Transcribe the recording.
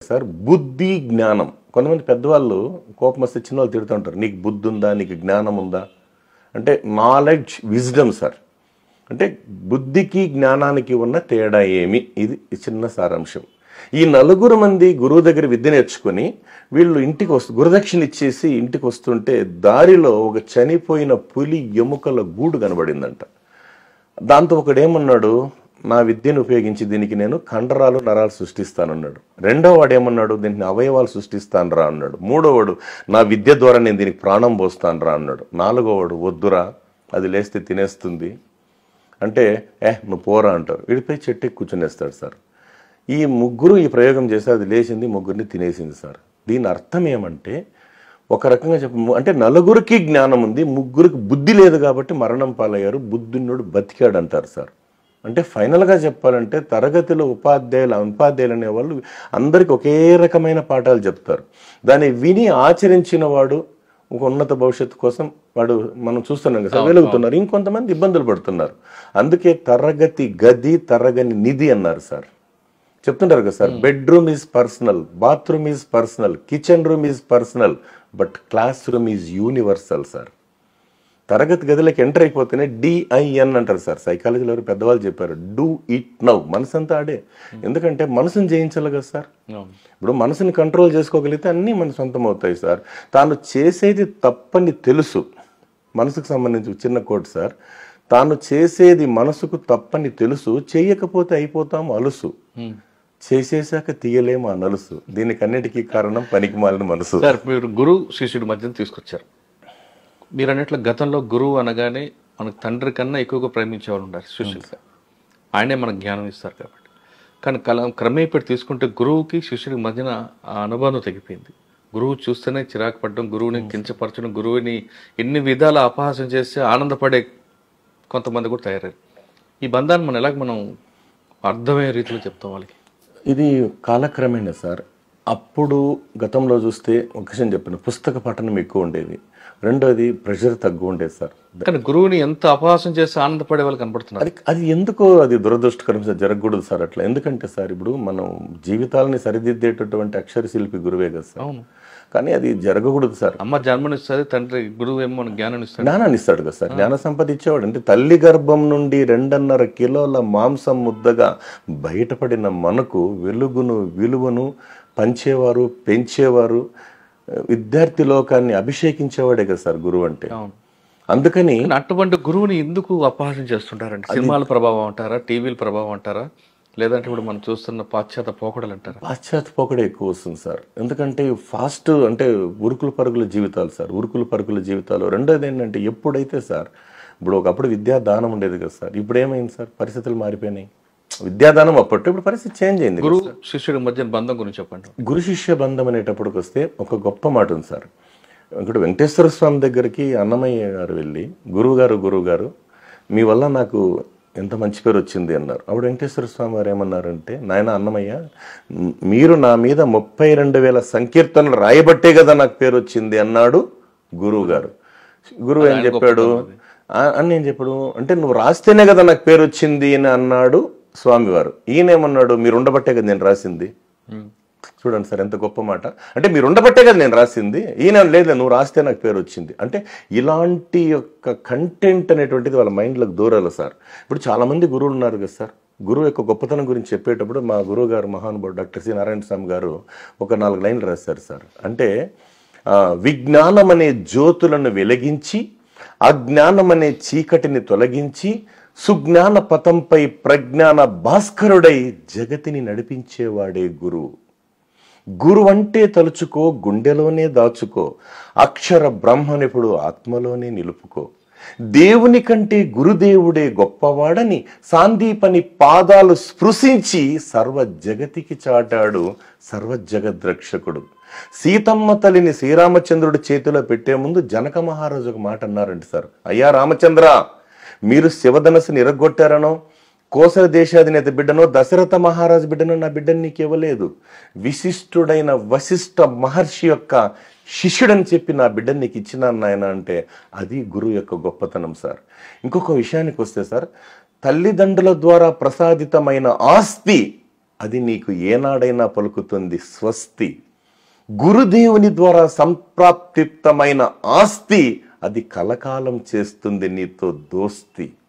Sir బుద్ధి జ్ఞానం. కొంతమంది పెద్దవాళ్ళు కోపం వస్తే చిన్నవాళ్ళు తిడుతూ ఉంటారు, నీకు బుద్ధి ఉందా, నీకు జ్ఞానం ఉందా అంటే నాలెడ్జ్ విజ్డమ్ సార్. అంటే బుద్ధికి జ్ఞానానికి ఉన్న తేడా ఏమి, ఇది చిన్న సారాంశం. ఈ నలుగురు మంది గురువు దగ్గర విద్య నేర్చుకుని వీళ్ళు ఇంటికి గురుదక్షిణ ఇచ్చేసి ఇంటికి వస్తుంటే దారిలో ఒక చనిపోయిన పులి ఎముకల గూడు కనబడిందంట. దాంతో ఒకడేమన్నాడు, నా విద్యను ఉపయోగించి దీనికి నేను కండరాలు నరాలు సృష్టిస్తానన్నాడు. రెండో వాడు ఏమన్నాడు, దీనికి అవయవాలు సృష్టిస్తాను రా అన్నాడు. మూడోవాడు నా విద్య ద్వారా నేను దీనికి ప్రాణం పోస్తాను రా అన్నాడు. నాలుగోవాడు వద్దురా, అది లేస్తే తినేస్తుంది అంటే నువ్వు పోరా అంటారు. వీడిపై చెట్టు కూర్చునేస్తాడు సార్. ఈ ముగ్గురు ఈ ప్రయోగం చేస్తే అది లేచింది, ముగ్గురిని తినేసింది సార్. దీని అర్థం ఏమంటే ఒక రకంగా అంటే నలుగురికి జ్ఞానం ఉంది, ముగ్గురికి బుద్ధి లేదు కాబట్టి మరణం పాలయ్యారు, బుద్ధున్నోడు బతికాడు అంటారు సార్. అంటే ఫైనల్గా చెప్పాలంటే తరగతిలో ఉపాధ్యాయులు అనేవాళ్ళు అందరికి ఒకే రకమైన పాఠాలు చెప్తారు. దాన్ని విని ఆచరించిన వాడు ఒక ఉన్నత భవిష్యత్తు కోసం వాడు మనం చూస్తున్నాం కదా వెలుగుతున్నారు. ఇంకొంతమంది ఇబ్బందులు పడుతున్నారు. అందుకే తరగతి గది తరగని నిధి అన్నారు సార్. చెప్తుంటారు కదా sir, bedroom is personal, bathroom is personal, kitchen room is personal, but class room is universal sir. తరగతి గదిలోకి ఎంటర్ అయిపోతేనే DIN అంటారు సార్. సైకాలజీలో ఎవరు పెద్దవాళ్ళు చెప్పారు, డూ ఇట్ నౌ. మనసంతా ఆడే. ఎందుకంటే మనసుని జయించాలి కదా సార్. ఇప్పుడు మనసుని కంట్రోల్ చేసుకోగలిగితే అన్నీ మన సొంతం అవుతాయి సార్. తాను చేసేది తప్పని తెలుసు. మనసుకు సంబంధించి చిన్న కోట్ సార్, తాను చేసేది మనసుకు తప్పని తెలుసు, చేయకపోతే అయిపోతాము అలుసు, చేసేసాక తీయలేము ఆ నలుసు. దీనికి అన్నిటికీ కారణం పనికి మాలిన మనసు. సార్ మీరు గురువు శిష్యుడి మధ్యన తీసుకొచ్చారు. మీరు అన్నట్లు గతంలో గురువు అనగానే మనకు తండ్రి కన్నా ఎక్కువగా ప్రేమించేవాళ్ళు ఉంటారు శిష్యులుగా. ఆయనే మనకు జ్ఞానం ఇస్తారు కాబట్టి. కానీ క్రమేపీ తీసుకుంటే గురువుకి శిష్యుడికి మధ్యన ఆ అనుబంధం తగ్గిపోయింది. గురువు చూస్తేనే చిరాకు పడడం, గురువుని కించపరచడం, గురువుని ఎన్ని విధాల అపహాసం చేస్తే ఆనందపడే కొంతమంది కూడా తయారయ్యారు. ఈ బంధాన్ని మనం అర్థమయ్యే రీతిలో చెప్తాం వాళ్ళకి. ఇది కాలక్రమేణా సార్. అప్పుడు గతంలో చూస్తే ఒక విషయం చెప్పిన, పుస్తక పఠనం ఎక్కువ ఉండేది. రెండోది ప్రెషర్ తగ్గు ఉండేది సార్. కానీ గురువుని ఎంత అపహాసం చేస్తే ఆనందపడే వాళ్ళు కనపడుతున్నారు. అది ఎందుకో అది దురదృష్టకరం సార్, జరగకూడదు సార్ అట్లా. ఎందుకంటే సార్ ఇప్పుడు మనం జీవితాలని సరిదిద్దేటటువంటి అక్షర శిల్పి గురువే కదా సార్. అవును, కానీ అది జరగకూడదు సార్. అమ్మ జన్మనిస్తుంది, తండ్రి గురువు ఏమో మనకు జ్ఞానాన్ని ఇస్తాడు కదా సార్. జ్ఞాన సంపద ఇచ్చేవాడు. అంటే తల్లి గర్భం నుండి 2.5 కిలోల మాంసం ముద్దగా బయటపడిన మనకు వెలుగును విలువను పంచేవారు, పెంచేవారు, విద్యార్థి లోకాన్ని అభిషేకించేవాడే కదా సార్ గురువు అంటే. అందుకని అటువంటి గురువుని ఎందుకు అపహాసం చేస్తుంటారంటే సినిమాల ప్రభావం అంటారా, టీవీల ప్రభావం అంటారా, లేదంటే ఇప్పుడు మనం చూస్తున్న పాశ్చాత్య పోకడలు అంటారా? పాశ్చాత్య పోకడే ఎక్కువ వస్తుంది సార్. ఎందుకంటే ఫాస్ట్ అంటే ఉరుకులు పరుగుల జీవితాలు సార్, ఉరుకులు పరుగుల జీవితాలు. రెండోది ఏంటంటే ఎప్పుడైతే సార్ ఇప్పుడు ఒకప్పుడు విద్యాదానం ఉండేది కదా సార్, ఇప్పుడు ఏమైంది సార్, పరిస్థితులు మారిపోయినాయి. విద్యాదానం అప్పట్లో, ఇప్పుడు పరిస్థితి చేంజ్ అయింది. గురువు శిష్యుడి మధ్య బంధం గురించి చెప్పండి. గురు శిష్య బంధం అనేటప్పటికి వస్తే ఒక గొప్ప మాట ఉంది సార్. ఇక్కడ వెంకటేశ్వర స్వామి దగ్గరికి అన్నమయ్య గారు వెళ్ళి, గురువు గారు మీ వల్ల నాకు ఎంత మంచి పేరు వచ్చింది అన్నారు. అప్పుడు వెంకటేశ్వర స్వామి గారు ఏమన్నారంటే, నాయన అన్నమయ్య, మీరు నా మీద 32,000 సంకీర్తనలు రాయబట్టే కదా నాకు పేరు వచ్చింది అన్నాడు గురువు గారు. గురువు ఏం చెప్పాడు అని నేను చెప్పాడు అంటే, నువ్వు రాస్తేనే కదా నాకు పేరు వచ్చింది అని అన్నాడు స్వామివారు. ఈయనేమన్నాడు, మీరు ఉండబట్టే కదా నేను రాసింది. చూడండి సార్ ఎంత గొప్ప మాట. అంటే మీరు ఉండబట్టే కదా నేను రాసింది. ఈయన లేదు, నువ్వు రాస్తే నాకు పేరు వచ్చింది. అంటే ఇలాంటి యొక్క కంటెంట్ అనేటువంటిది వాళ్ళ మైండ్లోకి దూరాలి సార్. ఇప్పుడు చాలా మంది గురువులు ఉన్నారు కదా సార్. గురువు యొక్క గొప్పతనం గురించి చెప్పేటప్పుడు మా గురువు గారు మహానుభావుడు డాక్టర్ సి నారాయణ స్వామి గారు ఒక 4 లైన్లు రాశారు సార్. అంటే విజ్ఞానం అనే జ్యోతులను వెలిగించి, అజ్ఞానం అనే చీకటిని తొలగించి, సుజ్ఞాన పథంపై ప్రజ్ఞాన భాస్కరుడై జగతిని నడిపించేవాడే గురువు. గురువంటే తలుచుకో, గుండెలోనే దాచుకో, అక్షర బ్రహ్మనిపుడు ఆత్మలోనే నిలుపుకో. దేవుని కంటే గురుదేవుడే గొప్పవాడని సాందీపని పాదాలు స్పృశించి సర్వ జగతికి చాటాడు సర్వజగద్రక్షకుడు. సీతమ్మ తల్లిని శ్రీరామచంద్రుడి చేతిలో పెట్టే ముందు జనక మహారాజు ఒక మాట అన్నారంట సార్. అయ్యా రామచంద్ర, మీరు శివధనస్సుని ఇరగొట్టారనో, కోసల దేశాధినేత బిడ్డనో, దశరథ మహారాజు బిడ్డనో నా బిడ్డను నీకు ఇవ్వలేదు. విశిష్టుడైన వశిష్ఠ మహర్షి యొక్క శిష్యుడని చెప్పి నా బిడ్డను నీకు ఇచ్చినాను నాయన అంటే అది గురువు యొక్క గొప్పతనం సార్. ఇంకొక విషయానికి వస్తే సార్, తల్లిదండ్రుల ద్వారా ప్రసాదితమైన ఆస్తి అది నీకు ఏనాడైనా పలుకుతుంది స్వస్తి. గురుదేవుని ద్వారా సంప్రాప్తిప్తమైన ఆస్తి అది కలకాలం చేస్తుంది నీతో దోస్తి.